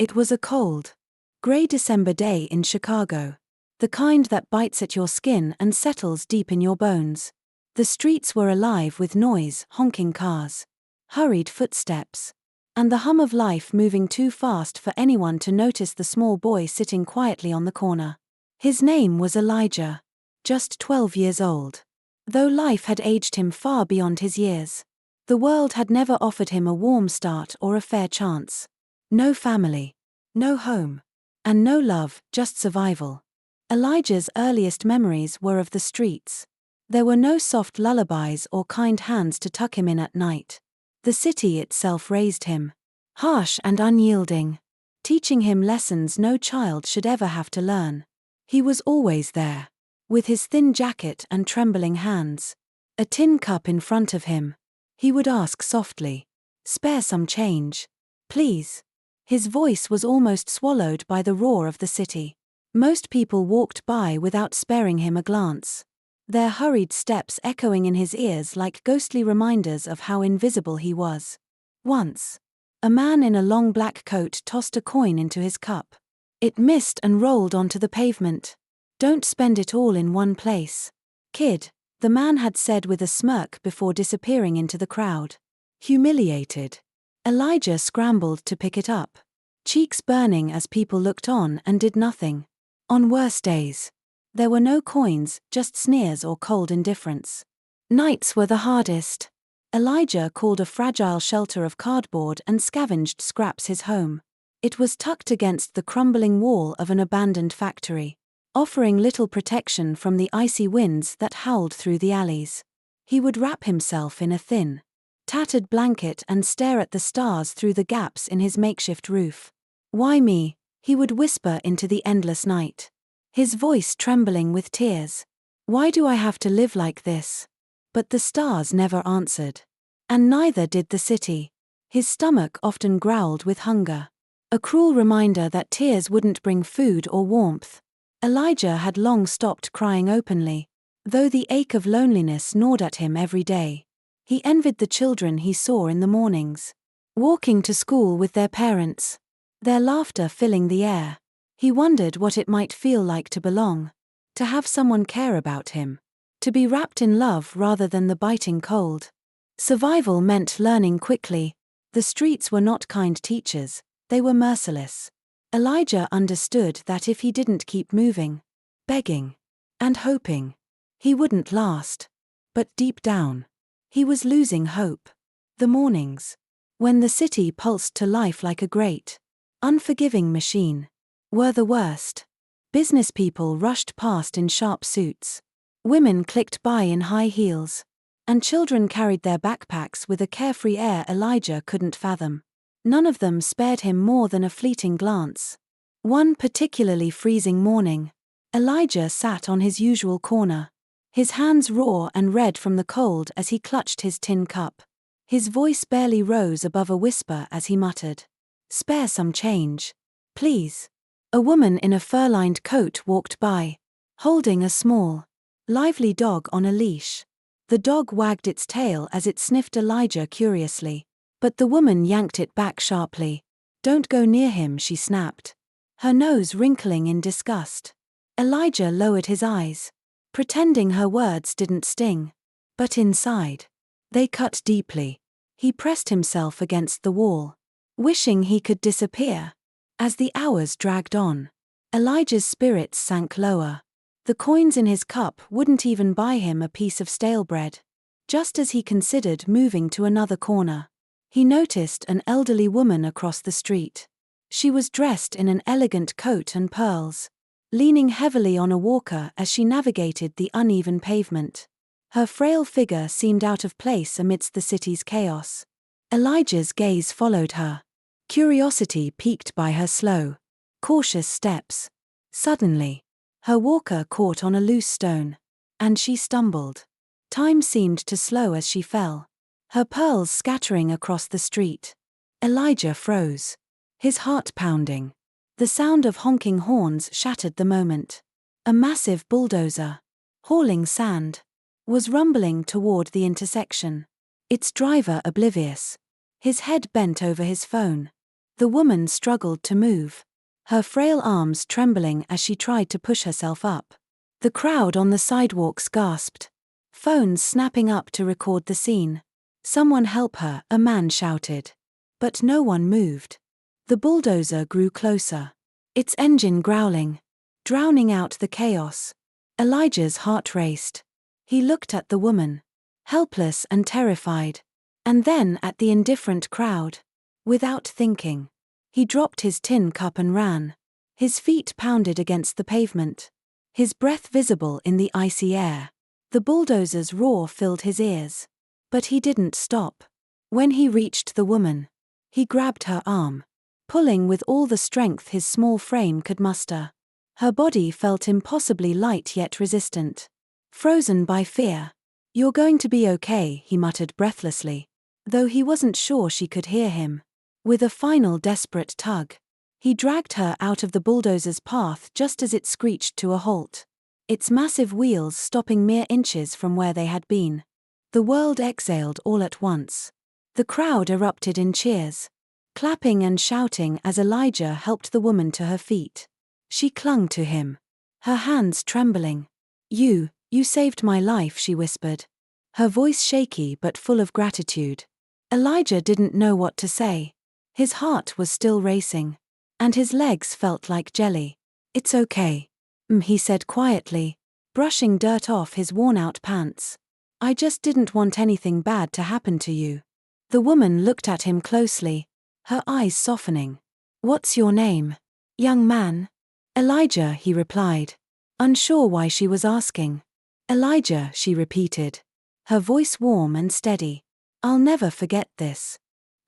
It was a cold, gray December day in Chicago. The kind that bites at your skin and settles deep in your bones. The streets were alive with noise, honking cars, hurried footsteps, and the hum of life moving too fast for anyone to notice the small boy sitting quietly on the corner. His name was Elijah, just 12 years old. Though life had aged him far beyond his years, the world had never offered him a warm start or a fair chance. No family, no home, and no love, just survival. Elijah's earliest memories were of the streets. There were no soft lullabies or kind hands to tuck him in at night. The city itself raised him, harsh and unyielding, teaching him lessons no child should ever have to learn. He was always there, with his thin jacket and trembling hands, a tin cup in front of him. He would ask softly, "Spare some change, please." His voice was almost swallowed by the roar of the city. Most people walked by without sparing him a glance, their hurried steps echoing in his ears like ghostly reminders of how invisible he was. Once, a man in a long black coat tossed a coin into his cup. It missed and rolled onto the pavement. "Don't spend it all in one place, kid," the man had said with a smirk before disappearing into the crowd. Humiliated, Elijah scrambled to pick it up, cheeks burning as people looked on and did nothing. On worse days, there were no coins, just sneers or cold indifference. Nights were the hardest. Elijah called a fragile shelter of cardboard and scavenged scraps his home. It was tucked against the crumbling wall of an abandoned factory, offering little protection from the icy winds that howled through the alleys. He would wrap himself in a thin, tattered blanket and stare at the stars through the gaps in his makeshift roof. "Why me?" he would whisper into the endless night, his voice trembling with tears. "Why do I have to live like this?" But the stars never answered. And neither did the city. His stomach often growled with hunger, a cruel reminder that tears wouldn't bring food or warmth. Elijah had long stopped crying openly, though the ache of loneliness gnawed at him every day. He envied the children he saw in the mornings, walking to school with their parents, their laughter filling the air. He wondered what it might feel like to belong, to have someone care about him, to be wrapped in love rather than the biting cold. Survival meant learning quickly. The streets were not kind teachers, they were merciless. Elijah understood that if he didn't keep moving, begging, and hoping, he wouldn't last. But deep down, he was losing hope. The mornings, when the city pulsed to life like a great, unforgiving machine, were the worst. Business people rushed past in sharp suits. Women clicked by in high heels. And children carried their backpacks with a carefree air Elijah couldn't fathom. None of them spared him more than a fleeting glance. One particularly freezing morning, Elijah sat on his usual corner, his hands raw and red from the cold as he clutched his tin cup. His voice barely rose above a whisper as he muttered, "Spare some change, please." A woman in a fur-lined coat walked by, holding a small, lively dog on a leash. The dog wagged its tail as it sniffed Elijah curiously, but the woman yanked it back sharply. "Don't go near him," she snapped, her nose wrinkling in disgust. Elijah lowered his eyes, pretending her words didn't sting. But inside, they cut deeply. He pressed himself against the wall, wishing he could disappear. As the hours dragged on, Elijah's spirits sank lower. The coins in his cup wouldn't even buy him a piece of stale bread. Just as he considered moving to another corner, he noticed an elderly woman across the street. She was dressed in an elegant coat and pearls, leaning heavily on a walker as she navigated the uneven pavement. Her frail figure seemed out of place amidst the city's chaos. Elijah's gaze followed her, curiosity piqued by her slow, cautious steps. Suddenly, her walker caught on a loose stone, and she stumbled. Time seemed to slow as she fell, her pearls scattering across the street. Elijah froze, his heart pounding. The sound of honking horns shattered the moment. A massive bulldozer, hauling sand, was rumbling toward the intersection, its driver oblivious, his head bent over his phone. The woman struggled to move, her frail arms trembling as she tried to push herself up. The crowd on the sidewalks gasped, phones snapping up to record the scene. "Someone help her," a man shouted. But no one moved. The bulldozer grew closer, its engine growling, drowning out the chaos. Elijah's heart raced. He looked at the woman, helpless and terrified, and then at the indifferent crowd. Without thinking, he dropped his tin cup and ran. His feet pounded against the pavement, his breath visible in the icy air. The bulldozer's roar filled his ears. But he didn't stop. When he reached the woman, he grabbed her arm, pulling with all the strength his small frame could muster. Her body felt impossibly light yet resistant, frozen by fear. "You're going to be okay," he muttered breathlessly, though he wasn't sure she could hear him. With a final desperate tug, he dragged her out of the bulldozer's path just as it screeched to a halt, its massive wheels stopping mere inches from where they had been. The world exhaled all at once. The crowd erupted in cheers, clapping and shouting as Elijah helped the woman to her feet. She clung to him, her hands trembling. You saved my life," she whispered, her voice shaky but full of gratitude. Elijah didn't know what to say. His heart was still racing, and his legs felt like jelly. "It's okay," he said quietly, brushing dirt off his worn-out pants. "I just didn't want anything bad to happen to you." The woman looked at him closely, her eyes softening. "What's your name, young man?" "Elijah," he replied, unsure why she was asking. "Elijah," she repeated, her voice warm and steady. "I'll never forget this."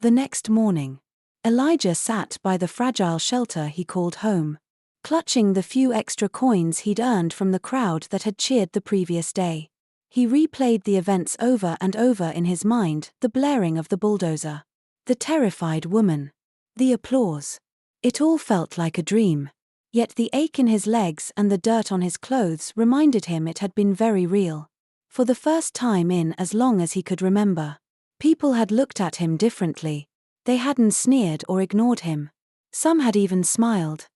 The next morning, Elijah sat by the fragile shelter he called home, clutching the few extra coins he'd earned from the crowd that had cheered the previous day. He replayed the events over and over in his mind, the blaring of the bulldozer, the terrified woman, the applause. It all felt like a dream, yet the ache in his legs and the dirt on his clothes reminded him it had been very real. For the first time in as long as he could remember, people had looked at him differently. They hadn't sneered or ignored him. Some had even smiled.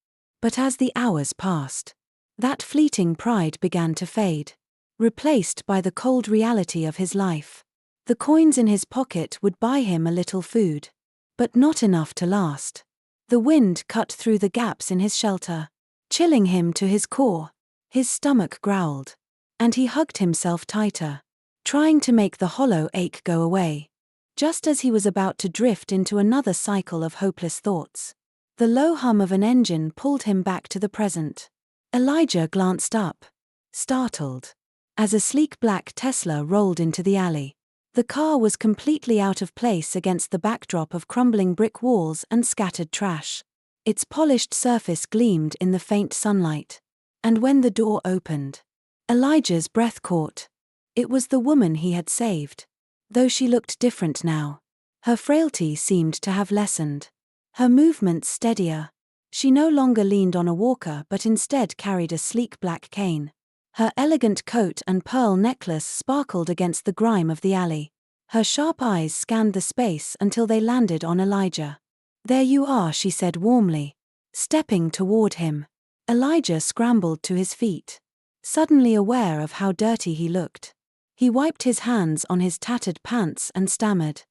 But as the hours passed, that fleeting pride began to fade, replaced by the cold reality of his life. The coins in his pocket would buy him a little food, but not enough to last. The wind cut through the gaps in his shelter, chilling him to his core. His stomach growled, and he hugged himself tighter, trying to make the hollow ache go away. Just as he was about to drift into another cycle of hopeless thoughts, the low hum of an engine pulled him back to the present. Elijah glanced up, startled, as a sleek black Tesla rolled into the alley. The car was completely out of place against the backdrop of crumbling brick walls and scattered trash. Its polished surface gleamed in the faint sunlight. And when the door opened, Elijah's breath caught. It was the woman he had saved. Though she looked different now. Her frailty seemed to have lessened, her movements steadier. She no longer leaned on a walker but instead carried a sleek black cane. Her elegant coat and pearl necklace sparkled against the grime of the alley. Her sharp eyes scanned the space until they landed on Elijah. "There you are," she said warmly, stepping toward him. Elijah scrambled to his feet, suddenly aware of how dirty he looked. He wiped his hands on his tattered pants and stammered,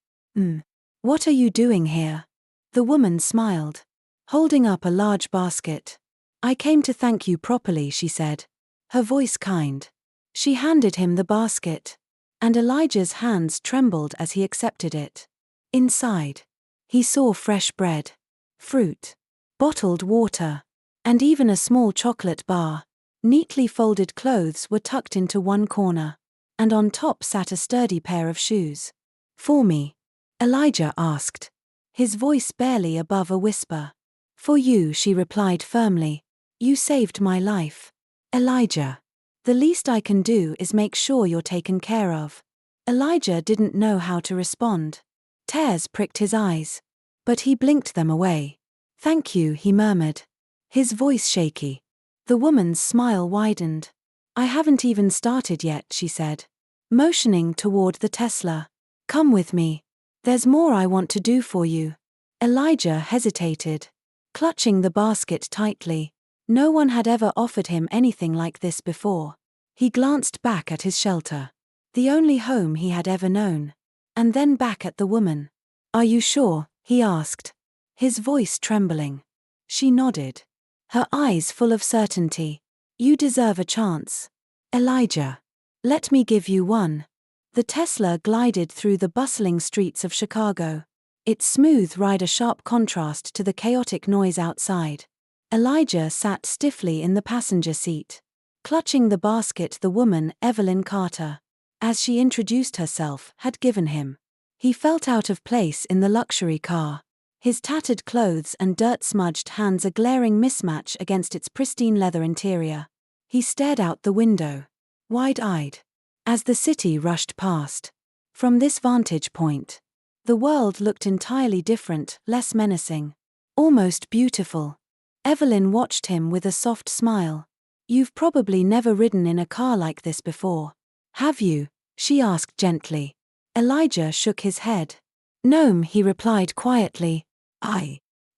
"What are you doing here?" The woman smiled, holding up a large basket. "I came to thank you properly," she said, her voice kind. She handed him the basket, and Elijah's hands trembled as he accepted it. Inside, he saw fresh bread, fruit, bottled water, and even a small chocolate bar. Neatly folded clothes were tucked into one corner, and on top sat a sturdy pair of shoes. "For me?" Elijah asked, his voice barely above a whisper. "For you," she replied firmly. "You saved my life, Elijah. The least I can do is make sure you're taken care of." Elijah didn't know how to respond. Tears pricked his eyes, but he blinked them away. "Thank you," he murmured, his voice shaky. The woman's smile widened. "I haven't even started yet," she said, motioning toward the Tesla. "Come with me. There's more I want to do for you." Elijah hesitated, clutching the basket tightly. No one had ever offered him anything like this before. He glanced back at his shelter, the only home he had ever known, and then back at the woman. "Are you sure?" he asked, his voice trembling. She nodded, her eyes full of certainty. "You deserve a chance, Elijah. Let me give you one." The Tesla glided through the bustling streets of Chicago, its smooth ride a sharp contrast to the chaotic noise outside. Elijah sat stiffly in the passenger seat, clutching the basket the woman, Evelyn Carter, as she introduced herself, had given him. He felt out of place in the luxury car, his tattered clothes and dirt-smudged hands a glaring mismatch against its pristine leather interior. He stared out the window, wide-eyed, as the city rushed past. From this vantage point, the world looked entirely different, less menacing, almost beautiful. Evelyn watched him with a soft smile. "You've probably never ridden in a car like this before, have you?" she asked gently. Elijah shook his head. "No," he replied quietly.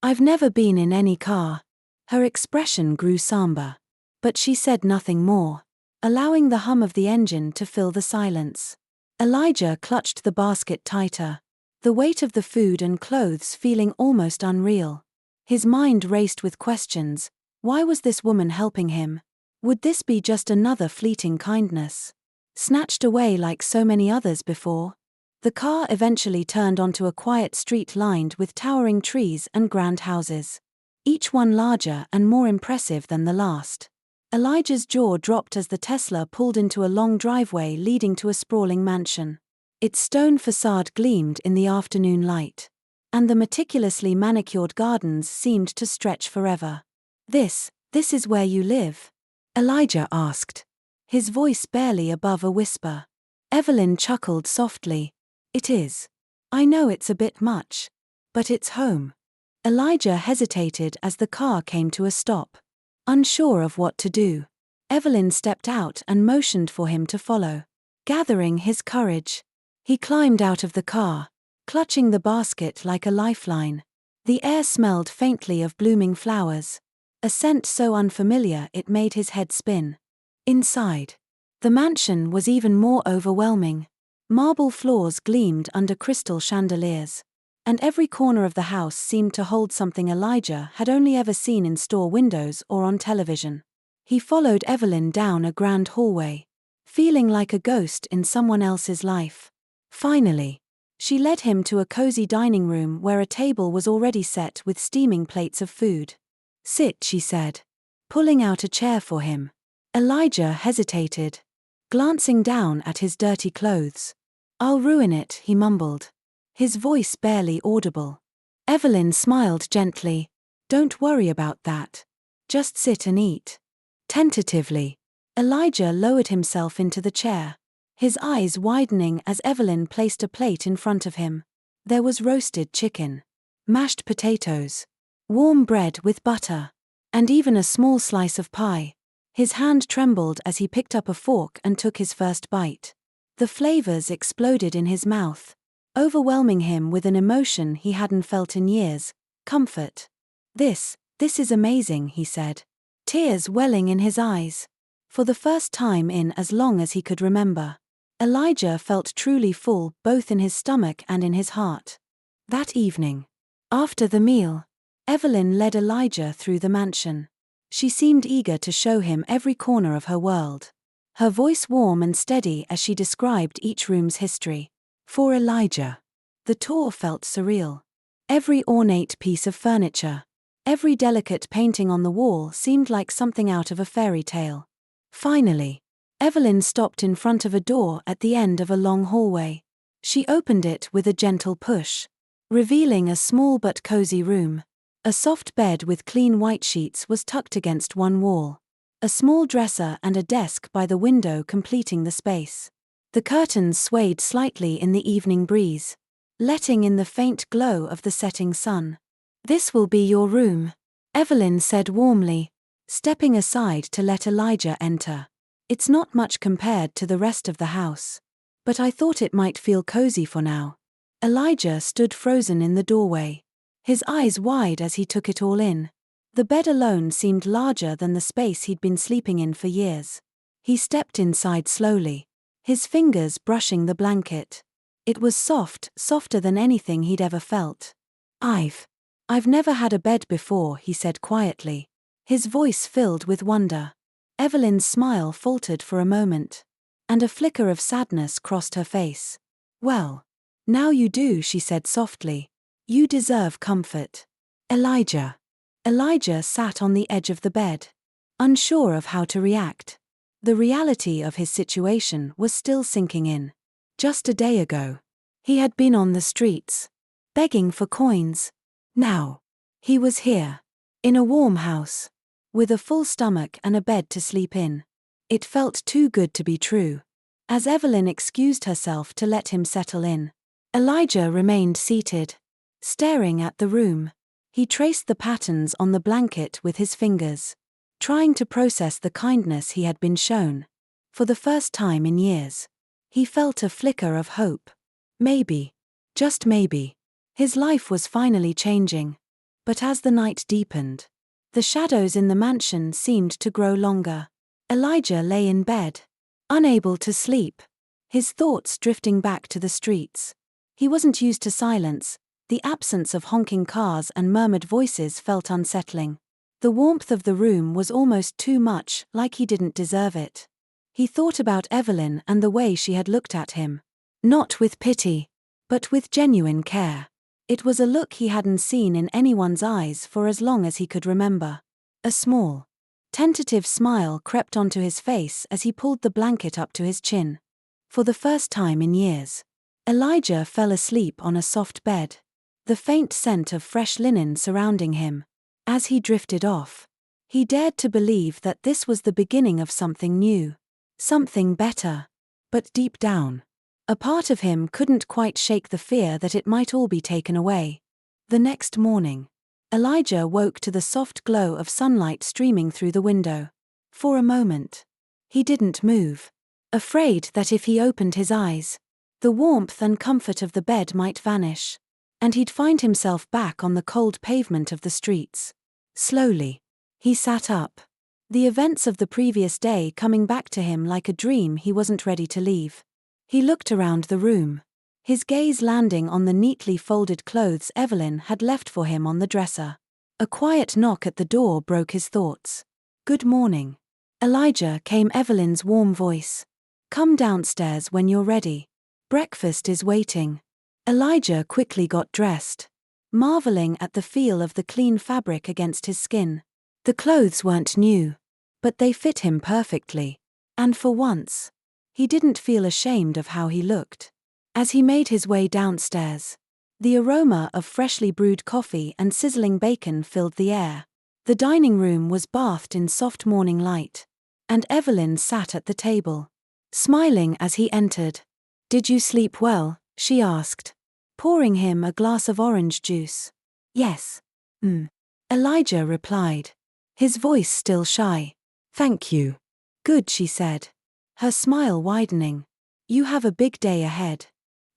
I've never been in any car." Her expression grew somber, but she said nothing more, allowing the hum of the engine to fill the silence. Elijah clutched the basket tighter, the weight of the food and clothes feeling almost unreal. His mind raced with questions. Why was this woman helping him? Would this be just another fleeting kindness, snatched away like so many others before? The car eventually turned onto a quiet street lined with towering trees and grand houses, each one larger and more impressive than the last. Elijah's jaw dropped as the Tesla pulled into a long driveway leading to a sprawling mansion. Its stone facade gleamed in the afternoon light, and the meticulously manicured gardens seemed to stretch forever. This is where you live?" Elijah asked, his voice barely above a whisper. Evelyn chuckled softly. "It is. I know it's a bit much, but it's home." Elijah hesitated as the car came to a stop, unsure of what to do. Evelyn stepped out and motioned for him to follow. Gathering his courage, he climbed out of the car, clutching the basket like a lifeline. The air smelled faintly of blooming flowers, a scent so unfamiliar it made his head spin. Inside, the mansion was even more overwhelming. Marble floors gleamed under crystal chandeliers, and every corner of the house seemed to hold something Elijah had only ever seen in store windows or on television. He followed Evelyn down a grand hallway, feeling like a ghost in someone else's life. Finally, she led him to a cozy dining room where a table was already set with steaming plates of food. "Sit," she said, pulling out a chair for him. Elijah hesitated, glancing down at his dirty clothes. "I'll ruin it," he mumbled, his voice barely audible. Evelyn smiled gently. "Don't worry about that. Just sit and eat." Tentatively, Elijah lowered himself into the chair, his eyes widening as Evelyn placed a plate in front of him. There was roasted chicken, mashed potatoes, warm bread with butter, and even a small slice of pie. His hand trembled as he picked up a fork and took his first bite. The flavors exploded in his mouth, overwhelming him with an emotion he hadn't felt in years: comfort. This is amazing," he said, tears welling in his eyes. For the first time in as long as he could remember, Elijah felt truly full both in his stomach and in his heart. That evening, after the meal, Evelyn led Elijah through the mansion. She seemed eager to show him every corner of her world, her voice warm and steady as she described each room's history. For Elijah, the tour felt surreal. Every ornate piece of furniture, every delicate painting on the wall seemed like something out of a fairy tale. Finally, Evelyn stopped in front of a door at the end of a long hallway. She opened it with a gentle push, revealing a small but cozy room. A soft bed with clean white sheets was tucked against one wall, a small dresser and a desk by the window completing the space. The curtains swayed slightly in the evening breeze, letting in the faint glow of the setting sun. "This will be your room," Evelyn said warmly, stepping aside to let Elijah enter. "It's not much compared to the rest of the house, but I thought it might feel cozy for now." Elijah stood frozen in the doorway, his eyes wide as he took it all in. The bed alone seemed larger than the space he'd been sleeping in for years. He stepped inside slowly, his fingers brushing the blanket. It was soft, softer than anything he'd ever felt. I've never had a bed before, he said quietly, his voice filled with wonder. Evelyn's smile faltered for a moment, and a flicker of sadness crossed her face. Well, now you do, she said softly. You deserve comfort. Elijah sat on the edge of the bed, unsure of how to react. The reality of his situation was still sinking in. Just a day ago, he had been on the streets, begging for coins. Now, he was here, in a warm house, with a full stomach and a bed to sleep in. It felt too good to be true. As Evelyn excused herself to let him settle in, Elijah remained seated, staring at the room. He traced the patterns on the blanket with his fingers, trying to process the kindness he had been shown. For the first time in years, he felt a flicker of hope. Maybe, just maybe, his life was finally changing. But as the night deepened, the shadows in the mansion seemed to grow longer. Elijah lay in bed, unable to sleep, his thoughts drifting back to the streets. He wasn't used to silence. The absence of honking cars and murmured voices felt unsettling. The warmth of the room was almost too much, like he didn't deserve it. He thought about Evelyn and the way she had looked at him. Not with pity, but with genuine care. It was a look he hadn't seen in anyone's eyes for as long as he could remember. A small, tentative smile crept onto his face as he pulled the blanket up to his chin. For the first time in years, Elijah fell asleep on a soft bed, the faint scent of fresh linen surrounding him. As he drifted off, he dared to believe that this was the beginning of something new, something better. But deep down, a part of him couldn't quite shake the fear that it might all be taken away. The next morning, Elijah woke to the soft glow of sunlight streaming through the window. For a moment, he didn't move, afraid that if he opened his eyes, the warmth and comfort of the bed might vanish, and he'd find himself back on the cold pavement of the streets. Slowly, he sat up, the events of the previous day coming back to him like a dream he wasn't ready to leave. He looked around the room, his gaze landing on the neatly folded clothes Evelyn had left for him on the dresser. A quiet knock at the door broke his thoughts. "Good morning, Elijah," came Evelyn's warm voice. "Come downstairs when you're ready. Breakfast is waiting." Elijah quickly got dressed, marveling at the feel of the clean fabric against his skin. The clothes weren't new, but they fit him perfectly, and for once, he didn't feel ashamed of how he looked. As he made his way downstairs, the aroma of freshly brewed coffee and sizzling bacon filled the air. The dining room was bathed in soft morning light, and Evelyn sat at the table, smiling as he entered. "Did you sleep well?" she asked, pouring him a glass of orange juice. "Yes. Elijah replied, his voice still shy. "Thank you." "Good," she said, her smile widening. "You have a big day ahead."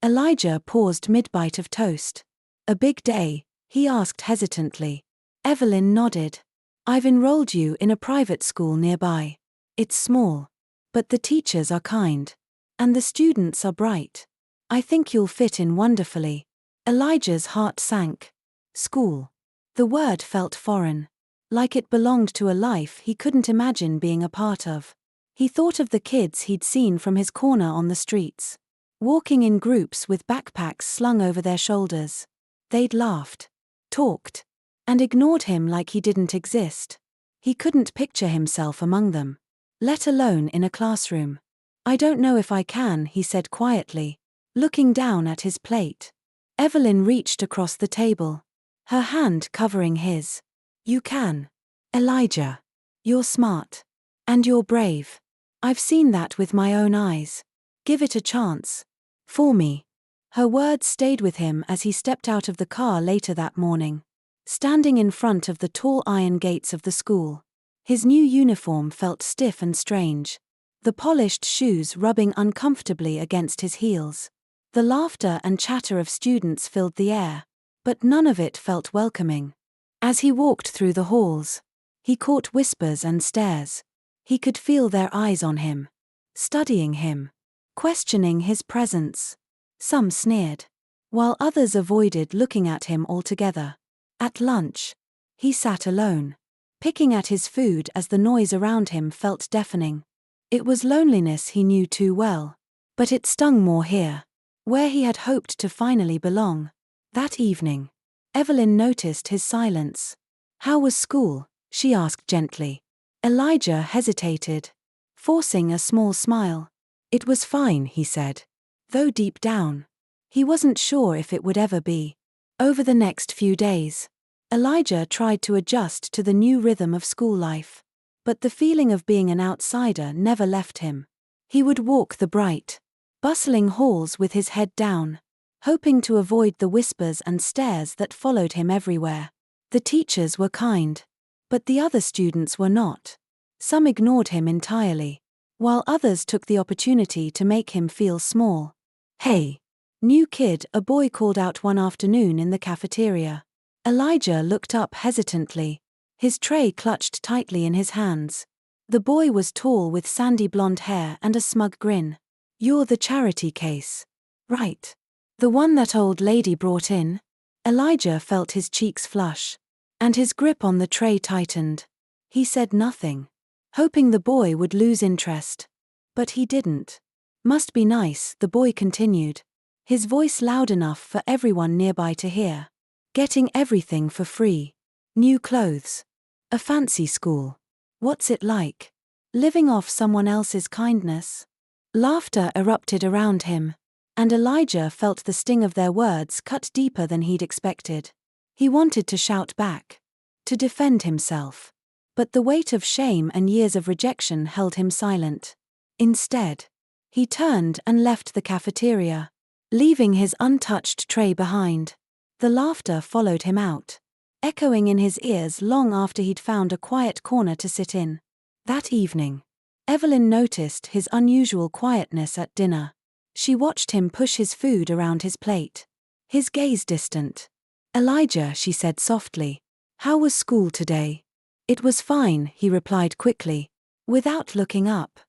Elijah paused mid-bite of toast. "A big day?" he asked hesitantly. Evelyn nodded. "I've enrolled you in a private school nearby. It's small, but the teachers are kind, and the students are bright. I think you'll fit in wonderfully." Elijah's heart sank. School. The word felt foreign, like it belonged to a life he couldn't imagine being a part of. He thought of the kids he'd seen from his corner on the streets, walking in groups with backpacks slung over their shoulders. They'd laughed, talked, and ignored him like he didn't exist. He couldn't picture himself among them, let alone in a classroom. "I don't know if I can," he said quietly, looking down at his plate. Evelyn reached across the table, her hand covering his. "You can, Elijah. You're smart. And you're brave. I've seen that with my own eyes. Give it a chance. For me." Her words stayed with him as he stepped out of the car later that morning, standing in front of the tall iron gates of the school. His new uniform felt stiff and strange, the polished shoes rubbing uncomfortably against his heels. The laughter and chatter of students filled the air, but none of it felt welcoming. As he walked through the halls, he caught whispers and stares. He could feel their eyes on him, studying him, questioning his presence. Some sneered, while others avoided looking at him altogether. At lunch, he sat alone, picking at his food as the noise around him felt deafening. It was loneliness he knew too well, but it stung more here, where he had hoped to finally belong. That evening, Evelyn noticed his silence. "How was school?" she asked gently. Elijah hesitated, forcing a small smile. "It was fine," he said, though deep down, he wasn't sure if it would ever be. Over the next few days, Elijah tried to adjust to the new rhythm of school life, but the feeling of being an outsider never left him. He would walk the bright, bustling halls with his head down, hoping to avoid the whispers and stares that followed him everywhere. The teachers were kind, but the other students were not. Some ignored him entirely, while others took the opportunity to make him feel small. "Hey, new kid," a boy called out one afternoon in the cafeteria. Elijah looked up hesitantly, his tray clutched tightly in his hands. The boy was tall with sandy blonde hair and a smug grin. "You're the charity case, right? The one that old lady brought in?" Elijah felt his cheeks flush, and his grip on the tray tightened. He said nothing, hoping the boy would lose interest. But he didn't. "Must be nice," the boy continued, his voice loud enough for everyone nearby to hear. "Getting everything for free. New clothes. A fancy school. What's it like? Living off someone else's kindness?" Laughter erupted around him, and Elijah felt the sting of their words cut deeper than he'd expected. He wanted to shout back, to defend himself, but the weight of shame and years of rejection held him silent. Instead, he turned and left the cafeteria, leaving his untouched tray behind. The laughter followed him out, echoing in his ears long after he'd found a quiet corner to sit in. That evening, Evelyn noticed his unusual quietness at dinner. She watched him push his food around his plate, his gaze distant. "Elijah," she said softly, "how was school today?" "It was fine," he replied quickly, without looking up.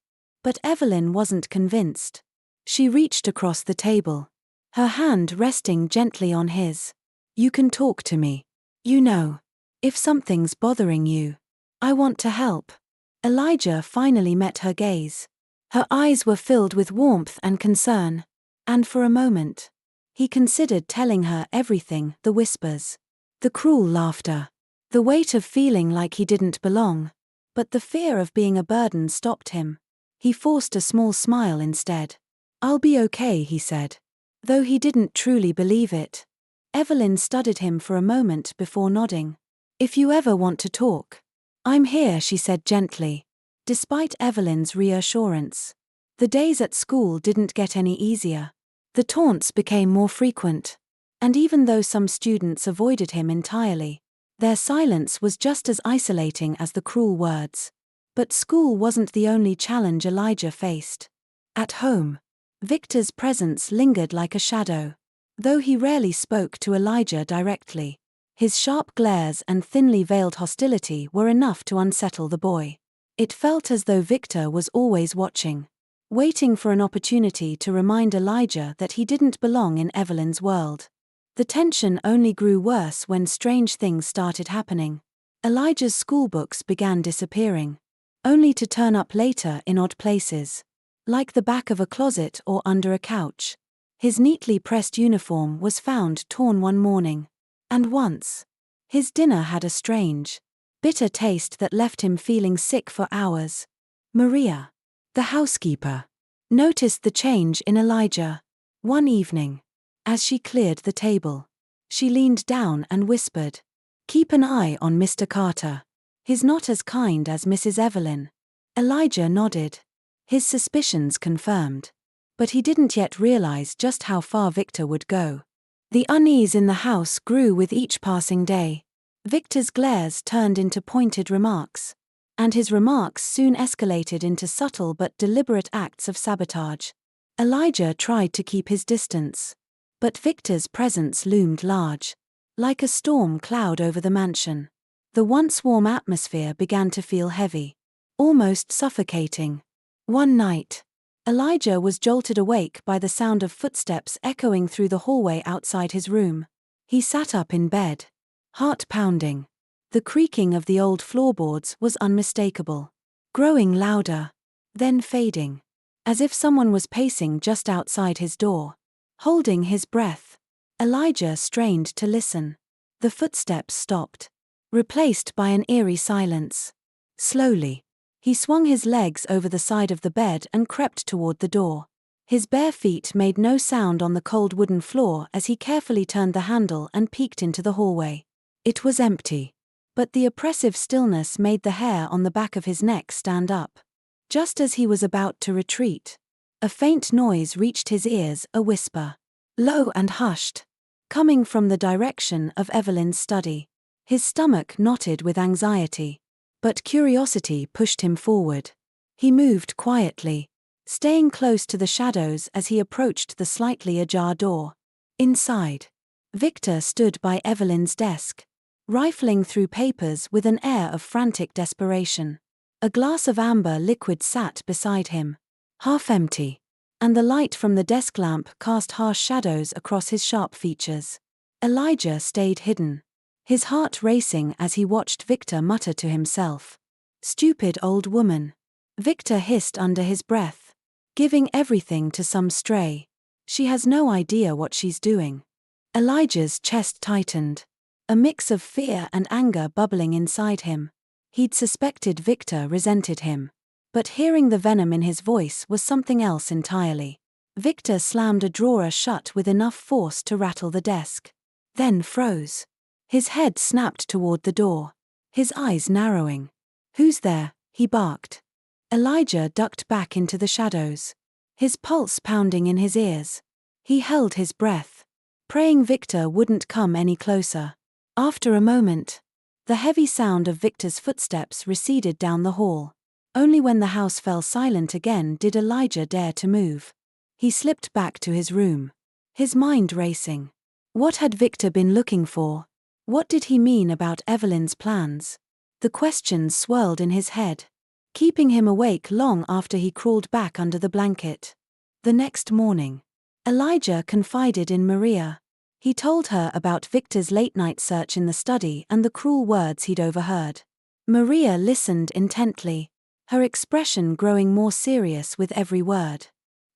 But Evelyn wasn't convinced. She reached across the table, her hand resting gently on his. "You can talk to me. You know, if something's bothering you, I want to help." Elijah finally met her gaze. Her eyes were filled with warmth and concern, and for a moment, he considered telling her everything: the whispers, the cruel laughter, the weight of feeling like he didn't belong. But the fear of being a burden stopped him. He forced a small smile instead. "I'll be okay," he said, though he didn't truly believe it. Evelyn studied him for a moment before nodding. "If you ever want to talk, I'm here," she said gently, despite Evelyn's reassurance. The days at school didn't get any easier. The taunts became more frequent, and even though some students avoided him entirely, their silence was just as isolating as the cruel words. But school wasn't the only challenge Elijah faced. At home, Victor's presence lingered like a shadow. Though he rarely spoke to Elijah directly, his sharp glares and thinly veiled hostility were enough to unsettle the boy. It felt as though Victor was always watching, waiting for an opportunity to remind Elijah that he didn't belong in Evelyn's world. The tension only grew worse when strange things started happening. Elijah's schoolbooks began disappearing, only to turn up later in odd places, like the back of a closet or under a couch. His neatly pressed uniform was found torn one morning, and once, his dinner had a strange, bitter taste that left him feeling sick for hours. Maria, the housekeeper, noticed the change in Elijah. One evening, as she cleared the table, she leaned down and whispered, "Keep an eye on Mr. Carter. He's not as kind as Mrs. Evelyn." Elijah nodded, his suspicions confirmed. But he didn't yet realize just how far Victor would go. The unease in the house grew with each passing day. Victor's glares turned into pointed remarks, and his remarks soon escalated into subtle but deliberate acts of sabotage. Elijah tried to keep his distance, but Victor's presence loomed large. like a storm cloud over the mansion. The once warm atmosphere began to feel heavy, almost suffocating. One night, Elijah was jolted awake by the sound of footsteps echoing through the hallway outside his room. He sat up in bed, heart pounding. The creaking of the old floorboards was unmistakable, growing louder, then fading, as if someone was pacing just outside his door. Holding his breath, Elijah strained to listen. The footsteps stopped, replaced by an eerie silence. Slowly, he swung his legs over the side of the bed and crept toward the door. His bare feet made no sound on the cold wooden floor as he carefully turned the handle and peeked into the hallway. It was empty, but the oppressive stillness made the hair on the back of his neck stand up. Just as he was about to retreat, a faint noise reached his ears, a whisper, low and hushed, coming from the direction of Evelyn's study. His stomach knotted with anxiety, but curiosity pushed him forward. He moved quietly, staying close to the shadows as he approached the slightly ajar door. Inside, Victor stood by Evelyn's desk, rifling through papers with an air of frantic desperation. A glass of amber liquid sat beside him, half empty, and the light from the desk lamp cast harsh shadows across his sharp features. Elijah stayed hidden, his heart racing as he watched Victor mutter to himself. "Stupid old woman," Victor hissed under his breath, "giving everything to some stray. She has no idea what she's doing." Elijah's chest tightened, a mix of fear and anger bubbling inside him. He'd suspected Victor resented him, but hearing the venom in his voice was something else entirely. Victor slammed a drawer shut with enough force to rattle the desk, then froze. His head snapped toward the door, his eyes narrowing. "Who's there?" he barked. Elijah ducked back into the shadows, his pulse pounding in his ears. He held his breath, praying Victor wouldn't come any closer. After a moment, the heavy sound of Victor's footsteps receded down the hall. Only when the house fell silent again did Elijah dare to move. He slipped back to his room, his mind racing. What had Victor been looking for? What did he mean about Evelyn's plans? The questions swirled in his head, keeping him awake long after he crawled back under the blanket. The next morning, Elijah confided in Maria. He told her about Victor's late-night search in the study and the cruel words he'd overheard. Maria listened intently, her expression growing more serious with every word.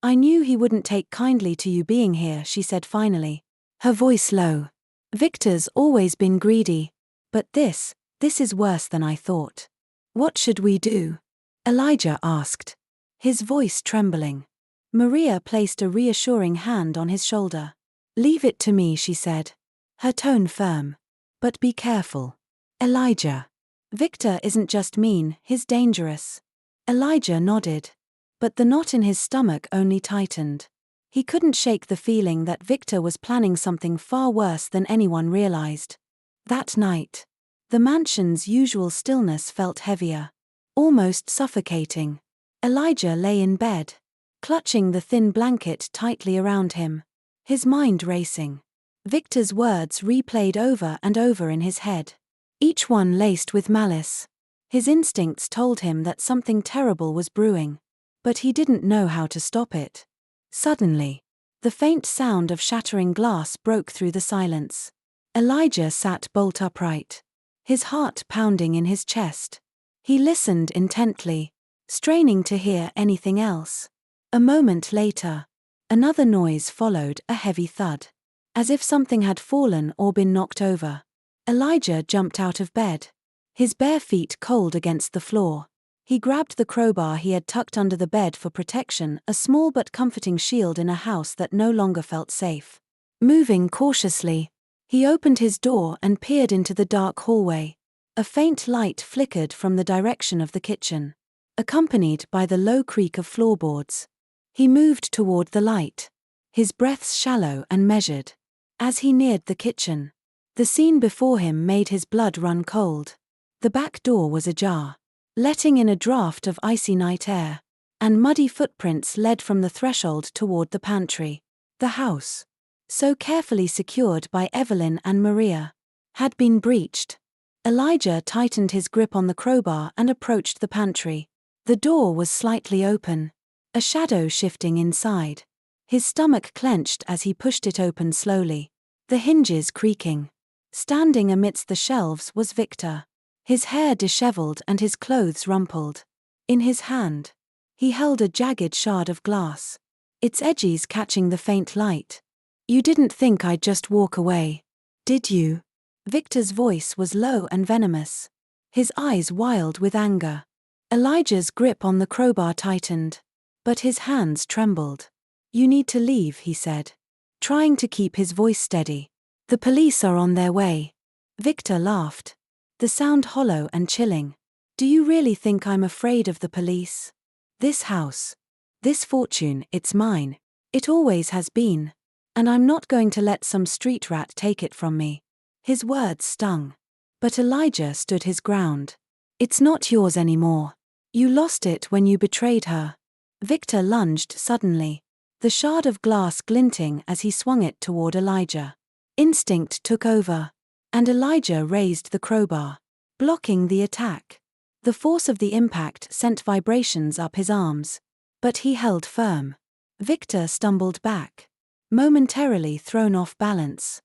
"I knew he wouldn't take kindly to you being here," she said finally, her voice low. "Victor's always been greedy. But this is worse than I thought." "What should we do?" Elijah asked, his voice trembling. Maria placed a reassuring hand on his shoulder. "Leave it to me," she said, her tone firm. "But be careful, Elijah. Victor isn't just mean, he's dangerous." Elijah nodded, but the knot in his stomach only tightened. He couldn't shake the feeling that Victor was planning something far worse than anyone realized. That night, the mansion's usual stillness felt heavier, almost suffocating. Elijah lay in bed, clutching the thin blanket tightly around him, his mind racing. Victor's words replayed over and over in his head, each one laced with malice. His instincts told him that something terrible was brewing, but he didn't know how to stop it. Suddenly, the faint sound of shattering glass broke through the silence. Elijah sat bolt upright, his heart pounding in his chest. He listened intently, straining to hear anything else. A moment later, another noise followed, a heavy thud, as if something had fallen or been knocked over. Elijah jumped out of bed, his bare feet cold against the floor. He grabbed the crowbar he had tucked under the bed for protection, a small but comforting shield in a house that no longer felt safe. Moving cautiously, he opened his door and peered into the dark hallway. A faint light flickered from the direction of the kitchen, accompanied by the low creak of floorboards. He moved toward the light, his breaths shallow and measured. As he neared the kitchen, the scene before him made his blood run cold. The back door was ajar, letting in a draft of icy night air, and muddy footprints led from the threshold toward the pantry. The house, so carefully secured by Evelyn and Maria, had been breached. Elijah tightened his grip on the crowbar and approached the pantry. The door was slightly open, a shadow shifting inside. His stomach clenched as he pushed it open slowly, the hinges creaking. Standing amidst the shelves was Victor, his hair disheveled and his clothes rumpled. In his hand, he held a jagged shard of glass, its edges catching the faint light. "You didn't think I'd just walk away, did you?" Victor's voice was low and venomous, his eyes wild with anger. Elijah's grip on the crowbar tightened, but his hands trembled. "You need to leave," he said, trying to keep his voice steady. "The police are on their way." Victor laughed, the sound hollow and chilling. "Do you really think I'm afraid of the police? This house, this fortune, it's mine. It always has been. And I'm not going to let some street rat take it from me." His words stung, but Elijah stood his ground. "It's not yours anymore. You lost it when you betrayed her." Victor lunged suddenly, the shard of glass glinting as he swung it toward Elijah. Instinct took over, and Elijah raised the crowbar, blocking the attack. The force of the impact sent vibrations up his arms, but he held firm. Victor stumbled back, momentarily thrown off balance.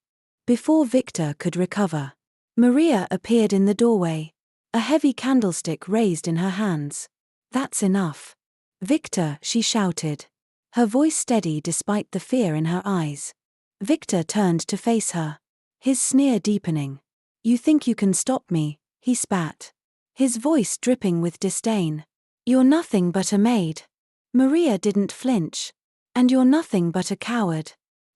Before Victor could recover, Maria appeared in the doorway, a heavy candlestick raised in her hands. "That's enough, Victor," she shouted, her voice steady despite the fear in her eyes. Victor turned to face her, his sneer deepening. "You think you can stop me?" he spat, his voice dripping with disdain. "You're nothing but a maid." Maria didn't flinch. "And you're nothing but a coward."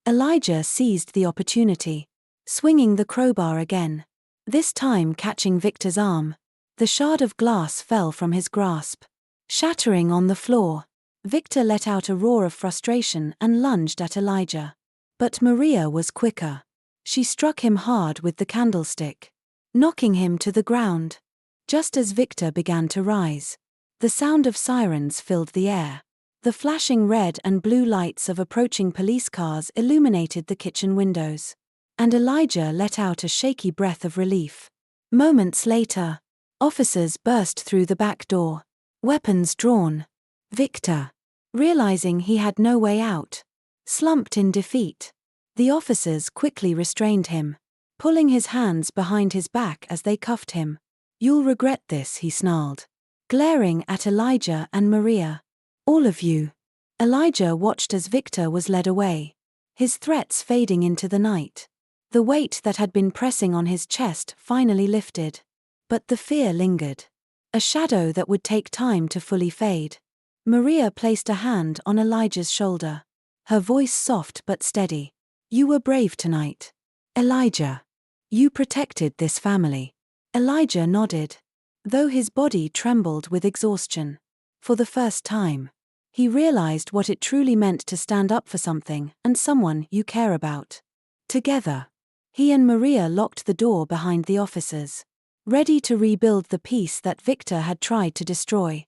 Elijah seized the opportunity, swinging the crowbar again, this time catching Victor's arm. The shard of glass fell from his grasp, shattering on the floor. Victor let out a roar of frustration and lunged at Elijah. But Maria was quicker. She struck him hard with the candlestick, knocking him to the ground. Just as Victor began to rise, the sound of sirens filled the air. The flashing red and blue lights of approaching police cars illuminated the kitchen windows, and Elijah let out a shaky breath of relief. Moments later, officers burst through the back door, weapons drawn. Victor, realizing he had no way out, slumped in defeat. The officers quickly restrained him, pulling his hands behind his back as they cuffed him. "You'll regret this," he snarled, glaring at Elijah and Maria. "All of you." Elijah watched as Victor was led away, his threats fading into the night. The weight that had been pressing on his chest finally lifted. But the fear lingered, a shadow that would take time to fully fade. Maria placed a hand on Elijah's shoulder, her voice soft but steady. "You were brave tonight, Elijah. You protected this family." Elijah nodded, though his body trembled with exhaustion. For the first time, he realized what it truly meant to stand up for something and someone you care about. Together, he and Maria locked the door behind the officers, ready to rebuild the peace that Victor had tried to destroy.